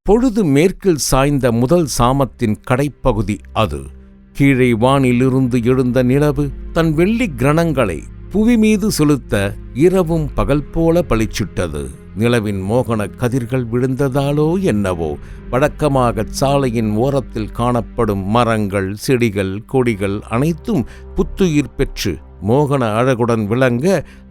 பொழுது மேற்கில் சாய்ந்த முதல் சாமத்தின் கடைப்பகுதி அது. கீழே வானிலிருந்து எழுந்த நிலவு தன் வெள்ளி கிரணங்களை புவி மீது செலுத்த இரவும் பகல் போல பளிச்சிட்டது. நிலவின் மோகன கதிர்கள் விழுந்ததாலோ என்னவோ வழக்கமாக சாலையின் ஓரத்தில் காணப்படும் மரங்கள், செடிகள், கொடிகள் அனைத்தும் புத்துயிர் பெற்று மோகன அழகுடன் விளங்க,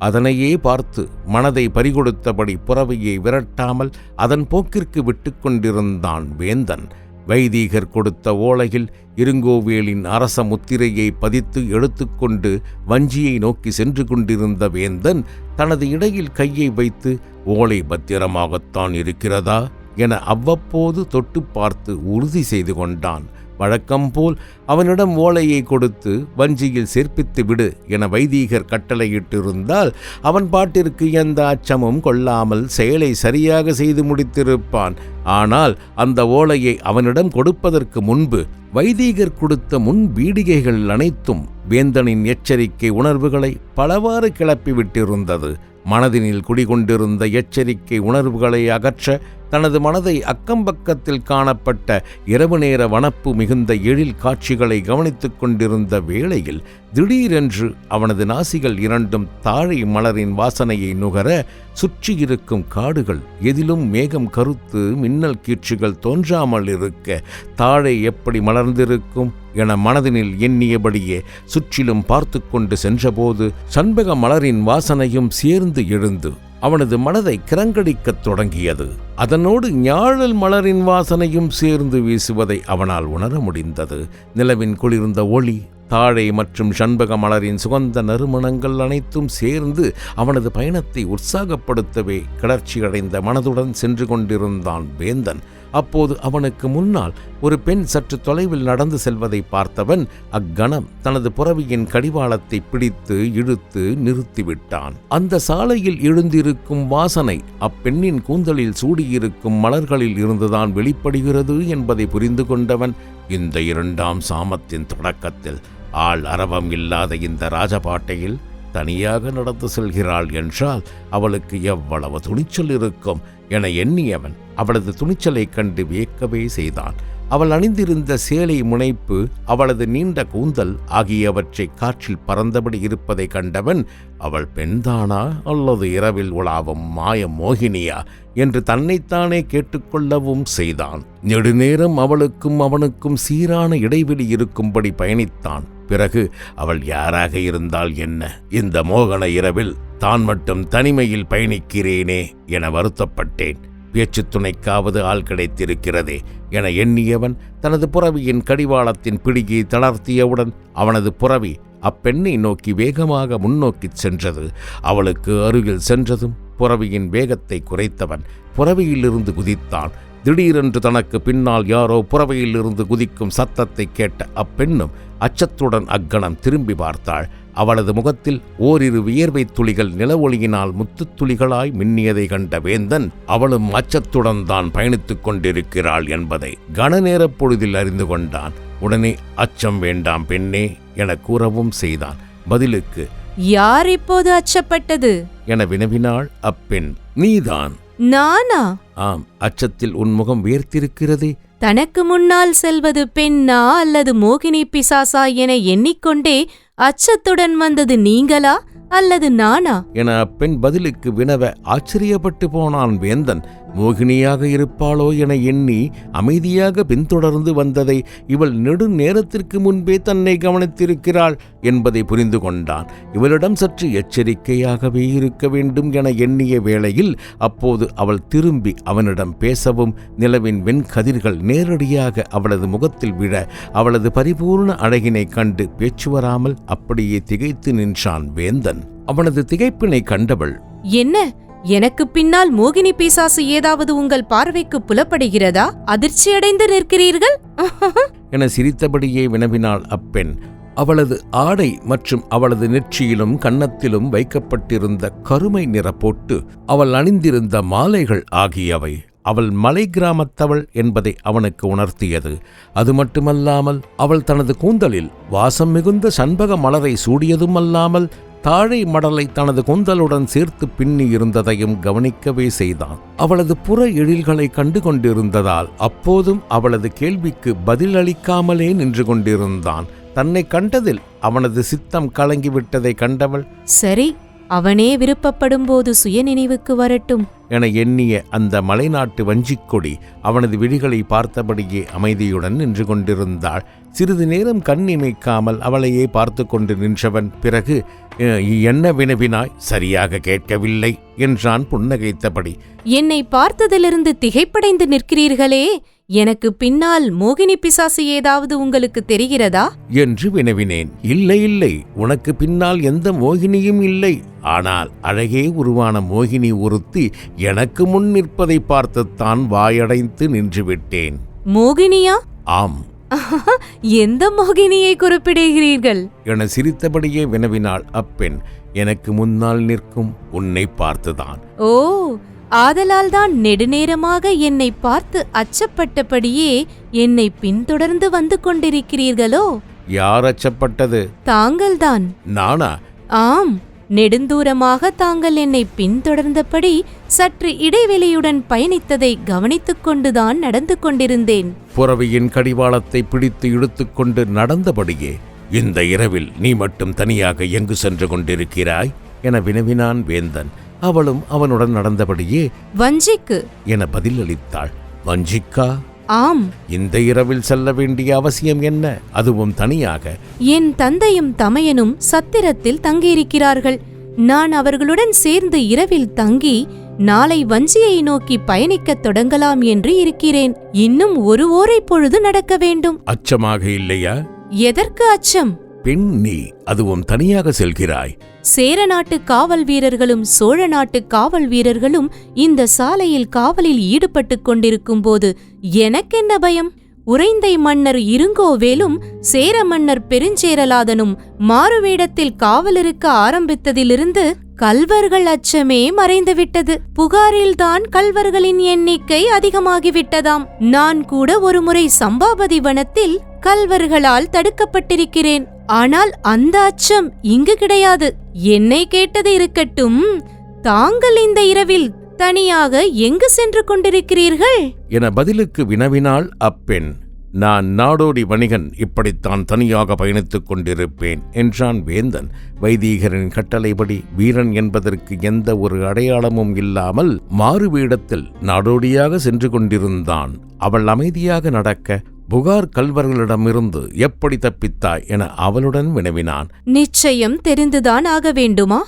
அதனையே பார்த்து மனதை பறிகொடுத்தபடி புறவையை விரட்டாமல் அதன் போக்கிற்கு விட்டு கொண்டிருந்தான் வேந்தன். வைதீகர் கொடுத்த ஓலையில் இருங்கோவேலின் அரச முத்திரையை பதித்து எடுத்துக்கொண்டு வஞ்சியை நோக்கி சென்று கொண்டிருந்த வேந்தன் தனது இடையில் கையை வைத்து, ஓலை பத்திரமாகத்தான் இருக்கிறதா என அவ்வப்போது தொட்டு பார்த்து உறுதி செய்து கொண்டான். வழக்கம்போல் அவனிடம் ஓலையை கொடுத்து வஞ்சியில் சேர்ப்பித்து விடு என வைதீகர் கட்டளையிட்டிருந்தால் அவன் பாட்டிற்கு எந்த அச்சமும் கொள்ளாமல் செயலை சரியாக செய்து முடித்திருப்பான். ஆனால் அந்த ஓலையை அவனிடம் கொடுப்பதற்கு முன்பு வைதீகர் கொடுத்த முன் பீடிகைகள் அனைத்தும் வேந்தனின் எச்சரிக்கை உணர்வுகளை பலவாறு கிளப்பிவிட்டிருந்தது. மனதினில் குடிகொண்டிருந்த எச்சரிக்கை உணர்வுகளை அகற்ற தனது மனதை அக்கம்பக்கத்தில் காணப்பட்ட இரவு நேர வனப்பு மிகுந்த எழில் காட்சிகளை கவனித்துக் கொண்டிருந்த வேளையில் திடீரென்று அவனது நாசிகள் இரண்டும் தாழை மலரின் வாசனையை நுகர, சுற்றியிருக்கும் காடுகள் எதிலும் மேகம் கருத்து மின்னல் கீற்றுகள் தோன்றாமல் இருக்க தாழை எப்படி மலர்ந்திருக்கும் என மனதினில் எண்ணியபடியே சுற்றிலும் பார்த்து கொண்டு சென்றபோது சண்பக மலரின் வாசனையும் சேர்ந்து எழுந்து அவனது மனதை கிரங்கடிக்கத் தொடங்கியது. அதனோடு ஞாழல் மலரின் வாசனையும் சேர்ந்து வீசுவதை அவனால் உணர முடிந்தது. நிலவின் குளிர்ந்த ஒளி, தாழை மற்றும் சண்பக மலரின் சுகந்த நறுமணங்கள் அனைத்தும் சேர்ந்து அவனது பயணத்தை உற்சாகப்படுத்தவே கிளர்ச்சியடைந்த மனதுடன் சென்று கொண்டிருந்தான் வேந்தன். அப்போது அவனுக்கு முன்னால் ஒரு பெண் சற்று தொலைவில் நடந்து செல்வதை பார்த்தவன் அக்கணம் தனது புறவியின் கடிவாளத்தை பிடித்து இழுத்து நிறுத்திவிட்டான். அந்த சாலையில் எழுந்திருக்கும் வாசனை அப்பெண்ணின் கூந்தலில் சூடியிருக்கும் மலர்களில் இருந்துதான் வெளிப்படுகிறது என்பதை புரிந்து கொண்டவன், இந்த 2ஆம் சாமத்தின் தொடக்கத்தில் ஆள் அரவம் இல்லாத இந்த ராஜபாட்டையில் தனியாக நடந்து செல்கிறாள் என்றால் அவளுக்கு எவ்வளவு துணிச்சல் இருக்கும் என எண்ணியவன் அவளது துணிச்சலைக் கண்டு வியக்கவே செய்தான். அவள் அணிந்திருந்த சேலை முனைப்பு, அவளது நீண்ட கூந்தல் ஆகியவற்றை காற்றில் பறந்தபடி இருப்பதை கண்டவன், அவள் பெண்தானா அல்லது இரவில் உலாவும் மாய மோகினியா என்று தன்னைத்தானே கேட்டுக்கொள்ளவும் செய்தான். நெடுநேரம் அவளுக்கும் அவனுக்கும் சீரான இடைவெளி இருக்கும்படி பயணித்தான். பிறகு அவள் யாராக இருந்தால் என்ன, இந்த மோகன இரவில் தான் மட்டும் தனிமையில் பயணிக்கிறேனே என வருத்தப்பட்டேன். பேச்சு துணைக்காவது ஆள் கிடைத்திருக்கிறதே என எண்ணியவன் தனது புறவியின் கடிவாளத்தின் பிடியை தளர்த்தியவுடன் அவனது புறவி அப்பெண்ணை நோக்கி வேகமாக முன்னோக்கிச் சென்றது. அவளுக்கு அருகில் சென்றதும் புறவியின் வேகத்தை குறைத்தவன் புறவியிலிருந்து குதித்தான். திடீரென்று தனக்கு பின்னால் யாரோ புறவையிலிருந்து குதிக்கும் சத்தத்தை கேட்ட அப்பெண்ணும் அச்சத்துடன் அக்கணம் திரும்பி பார்த்தாள். அவளது முகத்தில் ஓரிரு வியர்வை துளிகள் நில ஒளியினால் முத்துத்துளிகளாய் மின்னியதை கண்ட வேந்தன், அவளும் அச்சத்துடன் தான் பயணித்துக் கொண்டிருக்கிறாள் என்பதை கணநேரப் பொழுதில் அறிந்து கொண்டான். உடனே அச்சம் வேண்டாம் பெண்ணே என கூறவும் செய்தான். பதிலுக்கு, யார் இப்போது அச்சப்பட்டது என வினவினாள் அப்பெண். நீதான். நானா? ஆம், அச்சத்தில் உன் முகம் வேர்த்திருக்கிறதே. தனக்கு முன்னால் செல்வது பெண்ணா அல்லது மோகினி பிசாசா என எண்ணிக்கொண்டே அச்சத்துடன் வந்தது நீங்களா அல்லது நானா என அப்பெண் பதிலுக்கு வினவ ஆச்சரியப்பட்டு போனான் வேந்தன். மோகினியாக இருப்பாளோ என எண்ணி அமைதியாக பின்தொடர்ந்து வந்ததை இவள் நெடுநேரத்திற்கு முன்பே தன்னை கவனித்திருக்கிறாள் என்பதை புரிந்து கொண்டான். இவளிடம் சற்று எச்சரிக்கையாகவே இருக்க வேண்டும் என எண்ணிய வேளையில் அப்போது அவள் திரும்பி அவனிடம் பேசவும் நிலவின் வெண்கதிர்கள் நேரடியாக அவளது முகத்தில் விழ அவளது பரிபூர்ண அழகினை கண்டு பேச்சு வராமல் அப்படியே திகைத்து நின்றான் வேந்தன். அவனது திகைப்பினை கண்டவள், என்ன, எனக்கு பின்னால் மோகினி பிசாசு ஏதாவது உங்கள் பார்வைக்கு புலப்படுகிறதா? அதிர்ச்சியடைந்து நிற்கிறீர்கள் என சிரித்தபடியே வினவினாள் அப்பெண். அவளது ஆடை மற்றும் அவளது நெற்றியிலும் கன்னத்திலும் வைக்கப்பட்டிருந்த கருமை நிற பொட்டு, அவள் அணிந்திருந்த மாலைகள் ஆகியவை அவள் மலை கிராமத்தவள் என்பதை அவனுக்கு உணர்த்தியது. அது மட்டுமல்லாமல் அவள் தனது கூந்தலில் வாசம் மிகுந்த சண்பக மலரை சூடியதுமல்லாமல் தாழை மடலை தனது கொந்தலுடன் சேர்த்து பின்னி இருந்ததையும் கவனிக்கவே செய்தான். அவளது புற எழில்களை கண்டு கொண்டிருந்ததால் அப்போதும் அவளது கேள்விக்கு பதிலளிக்காமலே நின்று கொண்டிருந்தான். தன்னை கண்டதில் அவனது சித்தம் கலங்கிவிட்டதை கண்டவள், சரி, அவனே விருப்பப்படும்போது சுயநினைவுக்கு வரட்டும் என எண்ணிய அந்த மலைநாட்டு வஞ்சிக்கொடி அவனது விழிகளை பார்த்தபடியே அமைதியுடன் நின்று கொண்டிருந்தாள். சிறிது நேரம் கண் இமைக்காமல் அவளையே பார்த்து கொண்டு நின்றவன் பிறகு, என்ன வினவினாய்? சரியாக கேட்கவில்லை என்றான் புன்னகைத்தபடி. என்னை பார்த்ததிலிருந்து திகைப்படைந்து நிற்கிறீர்களே, எனக்கு பின்னால் மோகினி பிசாசு ஏதாவது உங்களுக்கு தெரிகிறதா என்று வினவினேன். இல்லை இல்லை, உனக்கு பின்னால் எந்த மோகினியும் இல்லை. ஆனால் அழகே உருவான மோகினி ஒருத்தி எனக்கு முன் நிற்பதை பார்த்துத்தான் வாயடைத்து நின்றுவிட்டேன். மோகினியா? ஆம். எந்த மோகினியை குறிப்பிடுகிறீர்கள் என சிரித்தபடியே வினவினாள் அப்பெண். எனக்கு முன்னால் நிற்கும் உன்னை பார்த்துதான். ஓ, ஆதலால்தான் நெடுநேரமாக என்னை பார்த்து அச்சப்பட்டபடியே என்னை பின்தொடர்ந்து வந்து கொண்டிருக்கிறீர்களோ? யார் அச்சப்பட்டது? தாங்கள்தான். நானா? ஆம், நெடுந்தூரமாக தாங்கள் என்னை பின்தொடர்ந்தபடி சற்று இடைவெளியுடன் பயணித்ததை கவனித்துக் கொண்டுதான் நடந்து கொண்டிருந்தேன். புறவியின் கடிவாளத்தை பிடித்து இழுத்துக்கொண்டு நடந்தபடியே, இந்த இரவில் நீ மட்டும் தனியாக எங்கு சென்று கொண்டிருக்கிறாய் என வினவினான் வேந்தன். அவளும் அவனுடன் நடந்தபடியே, வஞ்சிக்கு என பதிலளித்தாள். வஞ்சிக்கா? ஆம். இந்த இரவில் செல்ல வேண்டிய அவசியம் என்ன, அதுவும் தனியாக? என் தந்தையும் தமையனும் சத்திரத்தில் தங்கியிருக்கிறார்கள். நான் அவர்களுடன் சேர்ந்து இரவில் தங்கி நாளை வஞ்சியை நோக்கி பயணிக்கத் தொடங்கலாம் என்று இருக்கிறேன். இன்னும் ஒரு ஓரை பொழுது நடக்க வேண்டும். அச்சமாக இல்லையா? எதற்கு அச்சம்? பெண் நீ, அதுவும் தனியாக செல்கிறாய். சேர நாட்டு காவல் வீரர்களும் சோழ நாட்டு காவல் வீரர்களும் இந்த சாலையில் காவலில் ஈடுபட்டுக் கொண்டிருக்கும் போது எனக்கென்ன பயம்? உறைந்தை மன்னர் இருங்கோவேலும் சேர மன்னர் பெருஞ்சேரலாதனும் மாறுவேடத்தில் காவலிருக்க ஆரம்பித்ததிலிருந்து கல்வர்கள் அச்சமே மறைந்துவிட்டது. புகாரில்தான் கல்வர்களின் எண்ணிக்கை அதிகமாகிவிட்டதாம். நான் கூட ஒருமுறை சம்பாபதி வனத்தில் கல்வர்களால் தடுக்கப்பட்டிருக்கிறேன். ஆனால் அந்த அச்சம் இங்கு கிடையாது. என்னை கேட்டது இருக்கட்டும், தாங்கள் இந்த இரவில் தனியாக எங்கு சென்று கொண்டிருக்கிறீர்கள் என பதிலுக்கு வினவினாள் அப்பெண். நான் நாடோடி வணிகன், இப்படித்தான் தனியாக பயணித்துக் கொண்டிருப்பேன் என்றான் வேந்தன். வைதீகரின் கட்டளைப்படி வீரன் என்பதற்கு எந்த ஒரு அடையாளமும் இல்லாமல் மாறுவேடத்தில் நாடோடியாக சென்று கொண்டிருந்தான். அவள் அமைதியாக நடக்க, புகார் கல்வர்களிடமிருந்து எப்படி தப்பித்தாய் என அவளுடன் வினவினான். நிச்சயம் தெரிந்துதான் ஆக வேண்டுமா?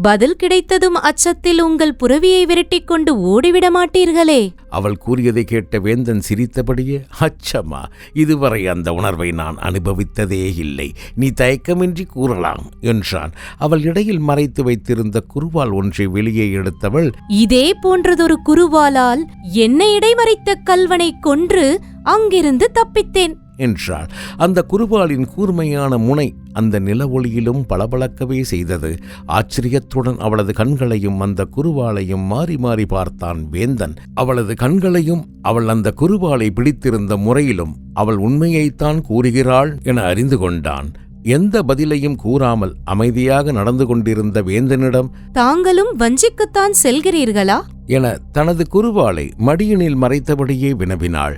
பதில் கிடைத்ததும் அச்சத்தில் உங்கள் புரவியை விரட்டிக் கொண்டு ஓடிவிட மாட்டீர்களே? அவள் கூறியதை கேட்ட வேந்தன் சிரித்தபடியே, அச்சமா, இதுவரை அந்த உணர்வை நான் அனுபவித்ததே இல்லை. நீ தயக்கமின்றி கூறலாம் என்றான். அவள் இடையில் மறைத்து வைத்திருந்த குருவால் ஒன்றை வெளியே எடுத்தவள், இதே போன்றதொரு குருவாலால் என்னை இடைமறைத்த கல்வனை கொன்று அங்கிருந்து தப்பித்தேன் என்றாள். அந்த குருவாளின் கூர்மையான முனை அந்த நில ஒளியிலும் பளபளக்கவே செய்தது. ஆச்சரியத்துடன் அவளது கண்களையும் அந்த குருவாளையும் மாறி மாறி பார்த்தான் வேந்தன். அவளது கண்களையும் அவள் அந்த குருவாளை பிடித்திருந்த முறையிலும் அவள் உண்மையைத்தான் கூறுகிறாள் என அறிந்து கொண்டான். எந்த பதிலையும் கூறாமல் அமைதியாக நடந்து கொண்டிருந்த வேந்தனிடம், தாங்களும் வஞ்சிக்குத்தான் செல்கிறீர்களா என தனது குருவாளை மடியினில் மறைத்தபடியே வினவினாள்.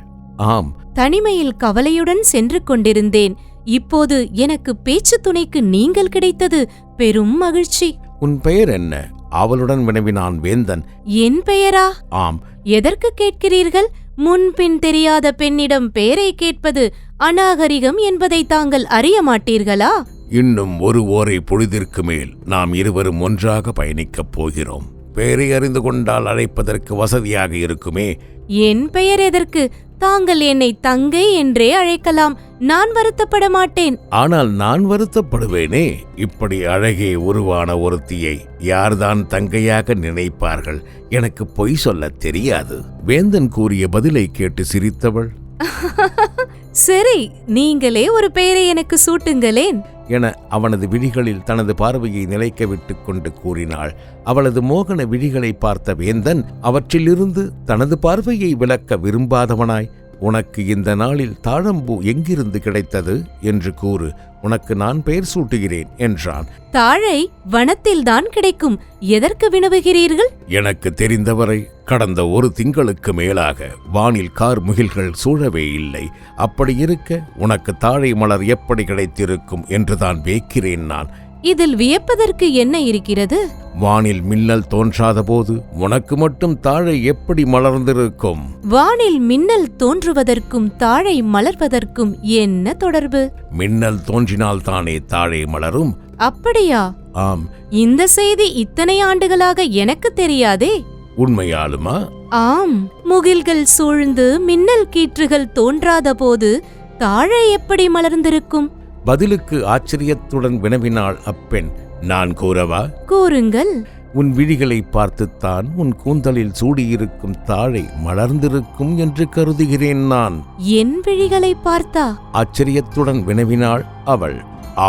ஆம். தனிமையில் கவலையுடன் சென்று கொண்டிருந்தேன். இப்போது எனக்கு பேச்சு துணைக்கு நீங்கள் கிடைத்தது பெரும் மகிழ்ச்சி. உன் பெயர் என்ன? அவளுடன் வினவினான் வேந்தன். என் பெயரா? ஆம். எதற்கு கேட்கிறீர்கள்? முன்பின் தெரியாத பெண்ணிடம் பெயரை கேட்பது அநாகரிகம் என்பதை தாங்கள் அறிய மாட்டீர்களா? இன்னும் ஒரு ஓரை பொழுதிற்கு மேல் நாம் இருவரும் ஒன்றாக பயணிக்கப் போகிறோம். பெயரை அறிந்து கொண்டால் அழைப்பதற்கு வசதியாக இருக்குமே. என் பெயர் எதற்கு? தாங்கள் என்னை தங்கை என்றே அழைக்கலாம். நான் வருத்தப்பட மாட்டேன். ஆனால் நான் வருத்தப்படுவேனே. இப்படி அழகே உருவான ஒருத்தியை யார்தான் தங்கையாக நினைப்பார்கள்? எனக்கு பொய் சொல்ல தெரியாது. வேந்தன் கூறிய பதிலை கேட்டு சிரித்தவள், சரி, நீங்களே ஒரு பெயரை எனக்கு சூட்டுங்களேன் என அவனது விழிகளில் தனது பார்வையை நிலைக்க விட்டுக் கொண்டு கூறினாள். அவளது மோகன விழிகளை பார்த்த வேந்தன் அவற்றிலிருந்து தனது பார்வையை விலக்க விரும்பாதவனாய், உனக்கு இந்த நாளில் தாழம்பூ எங்கிருந்து கிடைத்தது என்று கூறு, உனக்கு நான் பெயர் சூட்டுகிறேன் என்றான். தாழை வனத்தில்தான் கிடைக்கும், எதற்கு வினவுகிறீர்கள்? எனக்கு தெரிந்தவரை கடந்த ஒரு திங்களுக்கு மேலாக வானில் கார் முகில்கள் சூழவே இல்லை. அப்படி இருக்க உனக்கு தாழை மலர் எப்படி கிடைத்திருக்கும் என்றுதான் வியக்கிறேன் நான். இதில் வியப்பதற்கு என்ன இருக்கிறது? வானில் மின்னல் தோன்றாத போது உனக்கு மட்டும் தாழை எப்படி மலர்ந்திருக்கும்? வானில் மின்னல் தோன்றுவதற்கும் தாழை மலர்வதற்கும் என்ன தொடர்பு? மின்னல் தோன்றினால் தானே தாழை மலரும். அப்படியா? ஆம். இந்த செய்தி இத்தனை ஆண்டுகளாக எனக்கு தெரியாதே. உண்மையாலுமா? ஆம். முகில்கள் சூழ்ந்து மின்னல் கீற்றுகள் தோன்றாத போது தாழை எப்படி மலர்ந்திருக்கும்? பதிலுக்கு ஆச்சரியத்துடன் வினவினாள் அப்பெண். நான் கூறவா? கூறுங்கள். உன் விழிகளை பார்த்துத்தான் உன் கூந்தலில் சூடியிருக்கும் தாழை மலர்ந்திருக்கும் என்று கருதுகிறேன் நான். என் விழிகளை பார்த்தா? ஆச்சரியத்துடன் வினவினாள் அவள்.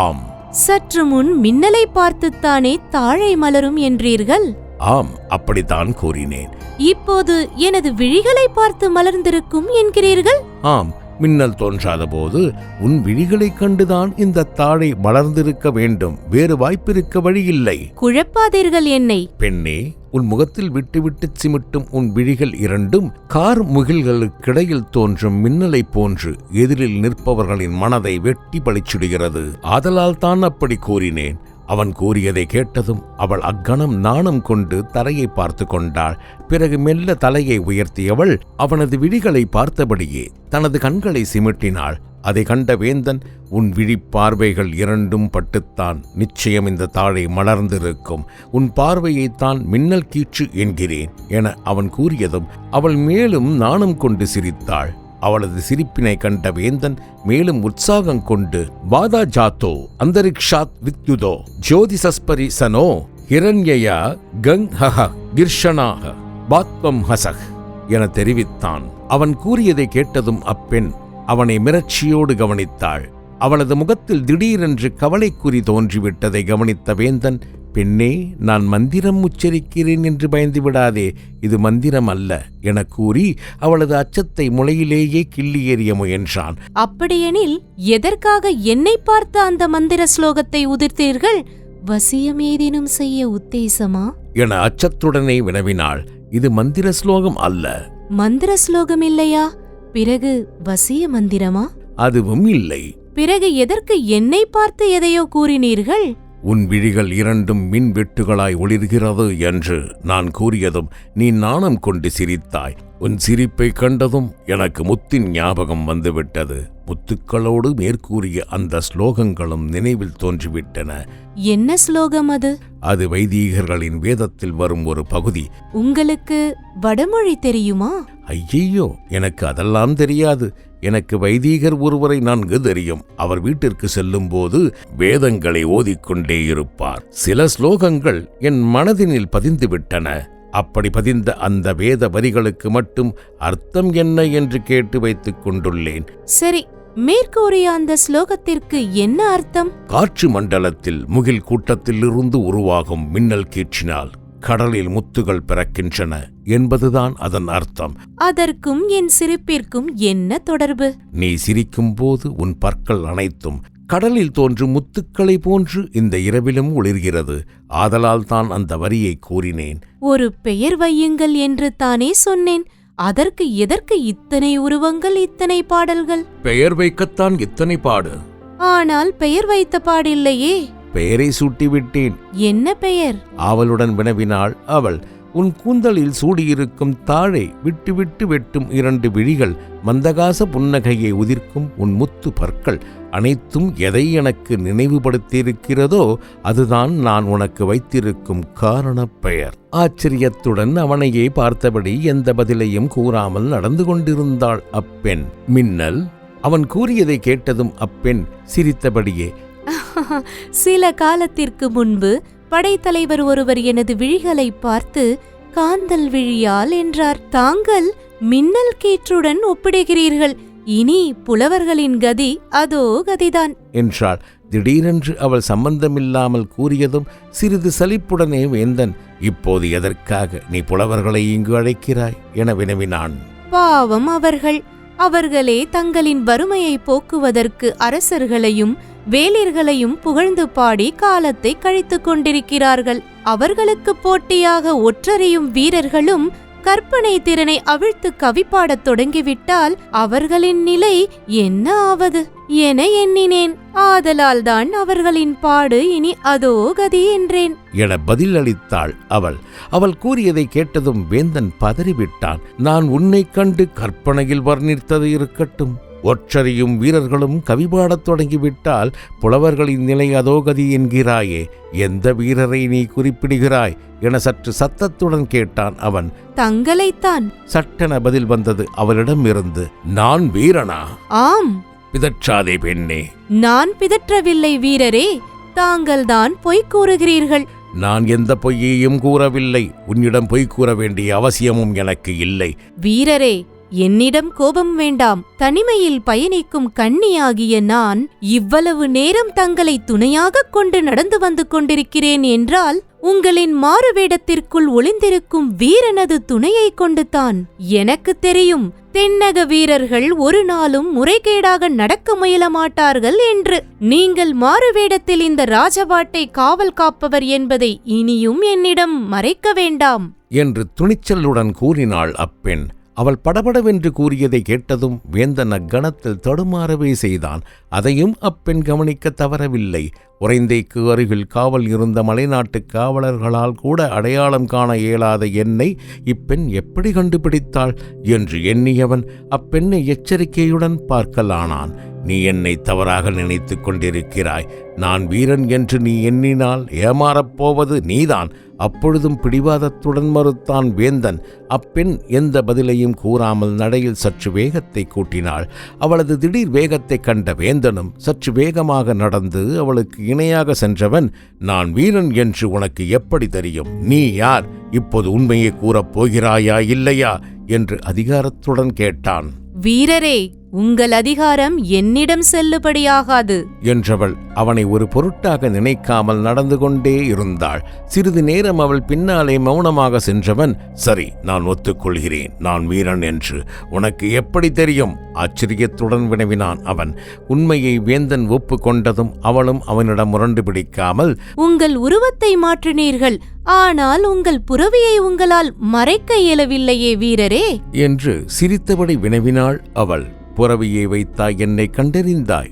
ஆம். சற்று முன் மின்னலை பார்த்துத்தானே தாழை மலரும் என்றீர்கள்? ஆம், அப்படித்தான் கூறினேன். இப்போது எனது விழிகளை பார்த்து மலர்ந்திருக்கும் என்கிறீர்கள்? ஆம், மின்னல் தோன்றாத போது உன் விழிகளைக் கண்டுதான் இந்த தாழை மலர்ந்திருக்க வேண்டும். வேறு வாய்ப்பிருக்க வழியில்லை. குழப்பாதீர்கள் என்னை. பெண்ணே, உன் முகத்தில் விட்டு விட்டு சிமிட்டும் உன் விழிகள் இரண்டும் கார் முகில்களுக்கிடையில் தோன்றும் மின்னலை போன்று எதிரில் நிற்பவர்களின் மனதை வெட்டி பழிச்சுடுகிறது. ஆதலால் தான் அப்படி கூறினேன். அவன் கூறியதை கேட்டதும் அவள் அக்கணம் நாணம் கொண்டு தரையை பார்த்து கொண்டாள். பிறகு மெல்ல தலையை உயர்த்தியவள் அவனது விழிகளை பார்த்தபடியே தனது கண்களை சிமிட்டினாள். அதை கண்ட வேந்தன், உன் விழிப்பார்வைகள் இரண்டும் பட்டுத்தான் நிச்சயம் இந்த தாழை மலர்ந்திருக்கும். உன் பார்வையைத்தான் மின்னல் கீற்று என்கிறேன் என அவன் கூறியதும் அவள் மேலும் நாணம் கொண்டு சிரித்தாள். அவளது சிரிப்பினை கண்ட வேந்தன் மேலும் உற்சாகம் கொண்டு, வாதா ஜாத்தோ அந்தரிக்ஷாத் வித்யுதோ ஜோதிசஸ்பரி சனோ ஹிரண்யா கங் ஹஹ கிர்ஷனாக பாத்வம் ஹசக் என தெரிவித்தான். அவன் கூறியதை கேட்டதும் அப்பெண் அவனை மிரட்சியோடு கவனித்தாள். அவளது முகத்தில் திடீரென்று கவலைக்குறி தோன்றிவிட்டதை கவனித்த வேந்தன், பெண்ணே, நான் மந்திரம் உச்சரிக்கிறேன் என்று பயந்து விடாதே, இது மந்திரம் அல்ல என கூறி அவளது அச்சத்தை முளையிலேயே கிள்ளி எறிய முயன்றான். அப்படியெனில் எதற்காக என்னை பார்த்த அந்த மந்திர ஸ்லோகத்தை உதிர்த்தீர்கள்? வசியம் ஏதேனும் செய்ய உத்தேசமா என அச்சத்துடனே வினவினாள். இது மந்திர ஸ்லோகம் அல்ல. மந்திர ஸ்லோகம் இல்லையா? பிறகு வசிய மந்திரமா? அதுவும் இல்லை. பிறகு எதற்கு என்னை பார்த்து எதையோ கூறினீர்கள்? உன் விழிகள் இரண்டும் மின் வெட்டுகளாய் ஒளிர்கிறது என்று நான் கூறியதும் நீ நாணம் கொண்டு சிரித்தாய். உன் சிரிப்பை கண்டதும் எனக்கு முத்தின் ஞாபகம் வந்துவிட்டது. முத்துக்களோடு மேற்கூறிய அந்த ஸ்லோகங்களும் நினைவில் தோன்றிவிட்டன. என்ன ஸ்லோகம் அது? அது வைதீகர்களின் வேதத்தில் வரும் ஒரு பகுதி. உங்களுக்கு வடமொழி தெரியுமா? ஐயையோ, எனக்கு அதெல்லாம் தெரியாது. எனக்கு வைதீகர் ஒருவரை நன்கு தெரியும். அவர் வீட்டிற்கு செல்லும் போது வேதங்களை ஓதிக்கொண்டே இருப்பார். சில ஸ்லோகங்கள் என் மனதினில் பதிந்துவிட்டன. அப்படி பதிந்த அந்த வேத வரிகளுக்கு மட்டும் அர்த்தம் என்ன என்று கேட்டு வைத்துக் கொண்டுள்ளேன். சரி, மேற்கூறிய அந்த ஸ்லோகத்திற்கு என்ன அர்த்தம்? காற்று மண்டலத்தில் முகில் கூட்டத்திலிருந்து உருவாகும் மின்னல் கீற்றினால் கடலில் முத்துகள் பிறக்கின்றன என்பதுதான் அதன் அர்த்தம். அதற்கும் என் சிரிப்பிற்கும் என்ன தொடர்பு? நீ சிரிக்கும் போது உன் பற்கள் அனைத்தும் கடலில் தோன்றும் முத்துக்களை போன்று இந்த இரவிலும் ஒளிர்கிறது. ஆதலால் தான் அந்த வரியை கூறினேன். ஒரு பெயர் வையுங்கள் என்று தானே சொன்னேன். அதற்கு எதற்கு இத்தனை உருவங்கள், இத்தனை பாடல்கள்? பெயர் வைக்கத்தான் இத்தனை பாடு. ஆனால் பெயர் வைத்த பாடில்லையே. பெயரை சூட்டிவிட்டேன். என்ன பெயர்? ஆவலுடன் வினவினாள் அவள். உன் கூந்தலில் சூடியிருக்கும் தாழை விட்டு விட்டு வெட்டும் இரண்டு விழிகள், மந்தகாச புன்னகையை உதிர்க்கும் உன் முத்து பற்கள் அனைத்தும் எதை எனக்கு நினைவுபடுத்தியிருக்கிறதோ அதுதான் நான் உனக்கு வைத்திருக்கும் காரணப் பெயர். ஆச்சரியத்துடன் அவனையே பார்த்தபடி எந்த பதிலையும் கூறாமல் நடந்து கொண்டிருந்தாள் அப்பெண். மின்னல் அவன் கூறியதை கேட்டதும் அப்பெண் சிரித்தபடியே, சில காலத்திற்கு முன்பு படைத்தலைவர் ஒருவர் எனது விழிகளை பார்த்து காந்தல் விழியால் என்றார். தாங்கள் மின்னல் கீற்றுடன் ஒப்பிடுகிறீர்கள். இனி புலவர்களின் கதி அதோ கதிதான் என்றாள். திடீரென்று அவள் சம்பந்தமில்லாமல் கூறியதும் சிறிது சலிப்புடனே வேந்தன், இப்போது எதற்காக நீ புலவர்களை இங்கு அழைக்கிறாய் என வினவினான். பாவம் அவர்கள். அவர்களே தங்களின் வறுமையை போக்குவதற்கு அரசர்களையும் வேளிர்களையும் புகழ்ந்து பாடி காலத்தை கழித்துக் கொண்டிருக்கிறார்கள். அவர்களுக்கு போட்டியாக ஒற்றரையும் வீரர்களும் கற்பனை திறனை அவிழ்த்து கவி பாடத் தொடங்கிவிட்டால் அவர்களின் நிலை என்ன ஆவது என எண்ணினேன். ஆதலால் தான் அவர்களின் பாடு இனி அதோ கதி என்றேன் என பதிலளித்தாள் அவள். அவள் கூறியதை கேட்டதும் வேந்தன் பதறிவிட்டான். நான் உன்னை கண்டு கற்பனையில் வர்ணித்தது இருக்கட்டும், ஒற்றரையும் வீரர்களும் கவிபாடத் தொடங்கிவிட்டால் புலவர்களின் நிலை அதோகதி என்கிறாயே, எந்த வீரரை நீ குறிப்பிடுகிறாய் என சற்று சத்தத்துடன் கேட்டான் அவன். தங்களைத்தான். சட்டென பதில் வந்தது அவளிடமிருந்து. நான் வீரனா? ஆம். பிதற்றாதே பெண்ணே. நான் பிதற்றவில்லை வீரரே, தாங்கள்தான் பொய் கூறுகிறீர்கள். நான் எந்த பொய்யையும் கூறவில்லை. உன்னிடம் பொய் கூற வேண்டிய அவசியமும் எனக்கு இல்லை. வீரரே, என்னிடம் கோபம் வேண்டாம். தனிமையில் பயணிக்கும் கன்னியாகிய நான் இவ்வளவு நேரம் தங்களை துணையாகக் கொண்டு நடந்து வந்து கொண்டிருக்கிறேன் என்றால் உங்களின் மாறுவேடத்திற்குள் ஒளிந்திருக்கும் வீரனது துணையை கொண்டுதான். எனக்கு தெரியும், தென்னக வீரர்கள் ஒரு நாளும் முறைகேடாக நடக்க முயல மாட்டார்கள் என்று. நீங்கள் மாறுவேடத்தில் இந்த ராஜபாட்டை காவல் காப்பவர் என்பதை இனியும் என்னிடம் மறைக்க வேண்டாம் என்று துணிச்சலுடன் கூறினாள் அப்பெண். அவள் படபடவென்று கூறியதை கேட்டதும் வேந்தன் அக்கணத்தில் தடுமாறவே செய்தான். அதையும் அப்பெண் கவனிக்க தவறவில்லை. உறைந்தைக்கு அருகில் காவல் இருந்த மலைநாட்டு காவலர்களால் கூட அடையாளம் காண இயலாத என்னை இப்பெண் எப்படி கண்டுபிடித்தாள் என்று எண்ணியவன் அப்பெண்ணை எச்சரிக்கையுடன் பார்க்கலானான். நீ என்னை தவறாக நினைத்து கொண்டிருக்கிறாய். நான் வீரன் என்று நீ எண்ணினால் ஏமாறப்போவது நீதான். அப்பொழுதும் பிடிவாதத்துடன் மறுத்தான் வேந்தன். அப்பெண் எந்த பதிலையும் கூறாமல் நடையில் சற்று வேகத்தை கூட்டினாள். அவளது திடீர் வேகத்தை கண்ட வேந்தனும் சற்று வேகமாக நடந்து அவளுக்கு இணையாக சென்றவன், நான் வீரன் என்று உனக்கு எப்படி தெரியும்? நீ யார்? இப்போது உண்மையை கூறப் போகிறாயா இல்லையா என்று அதிகாரத்துடன் கேட்டான். வீரரே, உங்கள் அதிகாரம் என்னிடம் செல்லுபடியாகாது என்றவள் அவனை ஒரு பொருட்டாக நினைக்காமல் நடந்து கொண்டே இருந்தாள். சிறிது நேரம் அவள் பின்னாலே மௌனமாக சென்றவன், சரி, நான் ஒத்துக்கொள்கிறேன், நான் வீரன் என்று உனக்கு எப்படி தெரியும்? ஆச்சரியத்துடன் வினவினான் அவன். உண்மையை வேந்தன் ஒப்பு கொண்டதும் அவளும் அவனிடம் முரண்டு பிடிக்காமல், உங்கள் உருவத்தை மாற்றினீர்கள், ஆனால் உங்கள் புறவியை உங்களால் மறைக்க இயலவில்லையே வீரரே என்று சிரித்தபடி வினவினாள் அவள். புறவியை வைத்தாய் என்னை கண்டறிந்தாய்?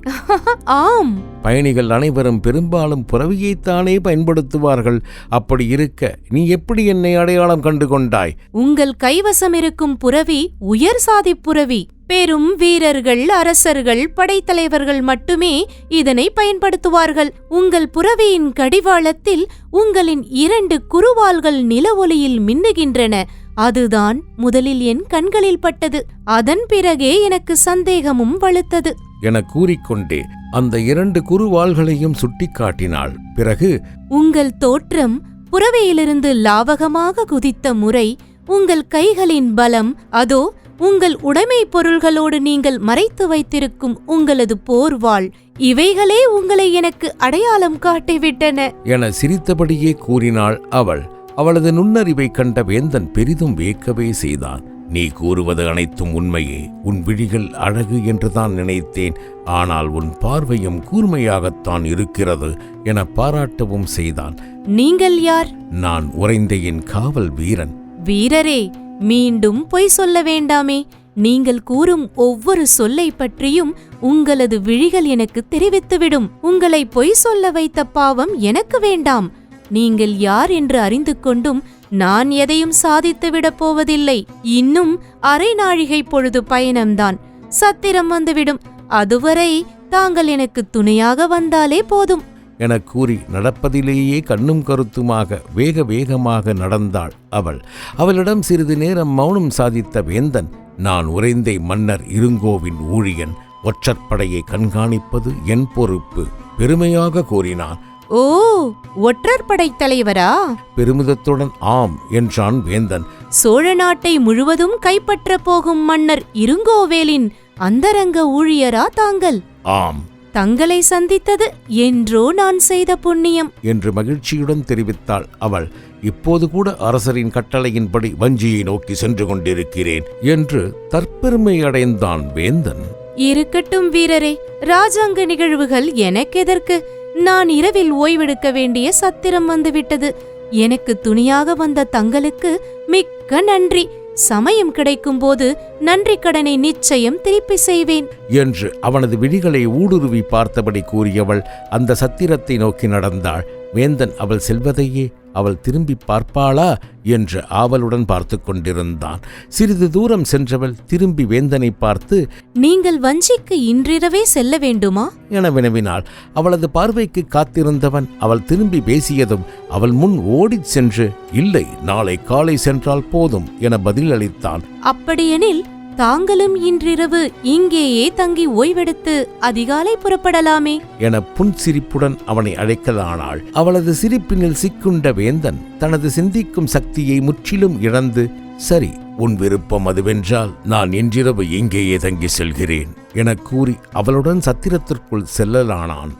ஆம். பயணிகள் அனைவரும் பெரும்பாலும் புறவியைத்தானே பயன்படுத்துவார்கள். அப்படி இருக்க நீ எப்படி என்னை அடையாளம் கண்டு கொண்டாய்? உங்கள் கைவசம் இருக்கும் புறவி உயர் சாதி புறவி. பெரும் வீரர்கள், அரசர்கள், படைத்தலைவர்கள் மட்டுமே இதனை பயன்படுத்துவார்கள். உங்கள் புறவியின் கடிவாளத்தில் உங்களின் 2 குறுவால்கள் நில ஒளியில் மின்னுகின்றன. அதுதான் முதலில் என் கண்களில் பட்டது. அதன் பிறகே எனக்கு சந்தேகமும் வலுத்தது என கூறிக்கொண்டே அந்த 2 குறுவாள்களையும் சுட்டிக்காட்டினாள். பிறகு, உங்கள் தோற்றம் புறவையிலிருந்து லாவகமாக குதித்த முறை, உங்கள் கைகளின் பலம், அதோ உங்கள் உடைமை பொருள்களோடு நீங்கள் மறைத்து வைத்திருக்கும் உங்களது போர்வாள், இவைகளே உங்களை எனக்கு அடையாளம் காட்டிவிட்டன என சிரித்தபடியே கூறினாள் அவள். அவளது நுண்ணறிவை கண்ட வேந்தன் பெரிதும் வியக்கவே செய்தான். நீ கூறுவது அனைத்தும் உண்மையே. உன் விழிகள் அழகு என்றுதான் நினைத்தேன். ஆனால் உன் பார்வையும் கூர்மையாகத்தான் இருக்கிறது என பாராட்டவும் செய்தான். நீங்கள் யார்? நான் உறைந்தையின் காவல் வீரன். வீரரே, மீண்டும் பொய் சொல்ல வேண்டாமே. நீங்கள் கூறும் ஒவ்வொரு சொல்லை பற்றியும் உங்களது விழிகள் எனக்கு தெரிவித்துவிடும். உங்களை பொய் சொல்ல வைத்த பாவம் எனக்கு வேண்டாம். நீங்கள் யார் என்று அறிந்து கொண்டும் நான் எதையும் சாதித்துவிடப் போவதில்லை. இன்னும் அரை நாழிகை பொழுது பயணம்தான். சத்திரம் வந்துவிடும். அதுவரை தாங்கள் எனக்கு துணையாக வந்தாலே போதும் என கூறி நடப்பதிலேயே கண்ணும் கருத்துமாக வேக வேகமாக நடந்தாள் அவள். அவளிடம் சிறிது நேரம் மௌனம் சாதித்த வேந்தன், நான் உறைந்தை மன்னர் இருங்கோவின் ஊழியன். ஒற்றற்படையை கண்காணிப்பது என் பொறுப்பு பெருமையாக கூறினான். ஓ, ஒற்றற்படை தலைவரா? பெருமிதத்துடன் ஆம் என்றான் வேந்தன். சோழ நாட்டை முழுவதும் கைப்பற்ற போகும் மன்னர் இருங்கோவேலின் அந்தரங்க ஊழியரா தாங்கள்? ஆம். தங்களை சந்தித்தது என்றோ நான் செய்த புண்ணியம் என்று மகிழ்ச்சியுடன் தெரிவித்தாள் அவள். இப்போது கூட அரசரின் கட்டளையின்படி வஞ்சியை நோக்கி சென்று கொண்டிருக்கிறேன் என்று தற்பெருமை அடைந்தான் வேந்தன். இருக்கட்டும் வீரரே, ராஜாங்க நிகழ்வுகள் எனக்கெதற்கு? நான் இரவில் ஓய்வெடுக்க வேண்டிய சத்திரம் வந்துவிட்டது. எனக்கு துணியாக வந்த தங்களுக்கு மிக்க நன்றி. சமயம் கிடைக்கும்போது நன்றி கடனை நிச்சயம் திருப்பி செய்வேன் என்று அவனது விழிகளை ஊடுருவி பார்த்தபடி கூறியவள் அந்த சத்திரத்தை நோக்கி நடந்தாள். வேந்தன் அவள் செல்வதையே அவள் திரும்பி பார்ப்பாளா என்று ஆவலுடன் பார்த்து கொண்டிருந்தான். சிறிது தூரம் சென்றவள் திரும்பி வேந்தனை பார்த்து, நீங்கள் வஞ்சிக்கு இன்றிரவே செல்ல வேண்டுமா என வினவினாள். அவளது பார்வைக்கு காத்திருந்தவன் அவள் திரும்பி பேசியதும் அவள் முன் ஓடிச் சென்று, இல்லை, நாளை காலை சென்றால் போதும் என பதிலளித்தான். அப்படியெனில் தாங்களும் இன்றிரவு இங்கேயே தங்கி ஓய்வெடுத்து அதிகாலை புறப்படலாமே என புன்சிரிப்புடன் அவனை அழைக்கலானாள். அவளது சிரிப்பினில் சிக்குண்ட வேந்தன் தனது சிந்திக்கும் சக்தியை முற்றிலும் இழந்து, சரி, உன் விருப்பம் அதுவென்றால் நான் இன்றிரவு இங்கேயே தங்கி செல்கிறேன் என கூறி அவளுடன் சத்திரத்திற்குள் செல்லலானான்.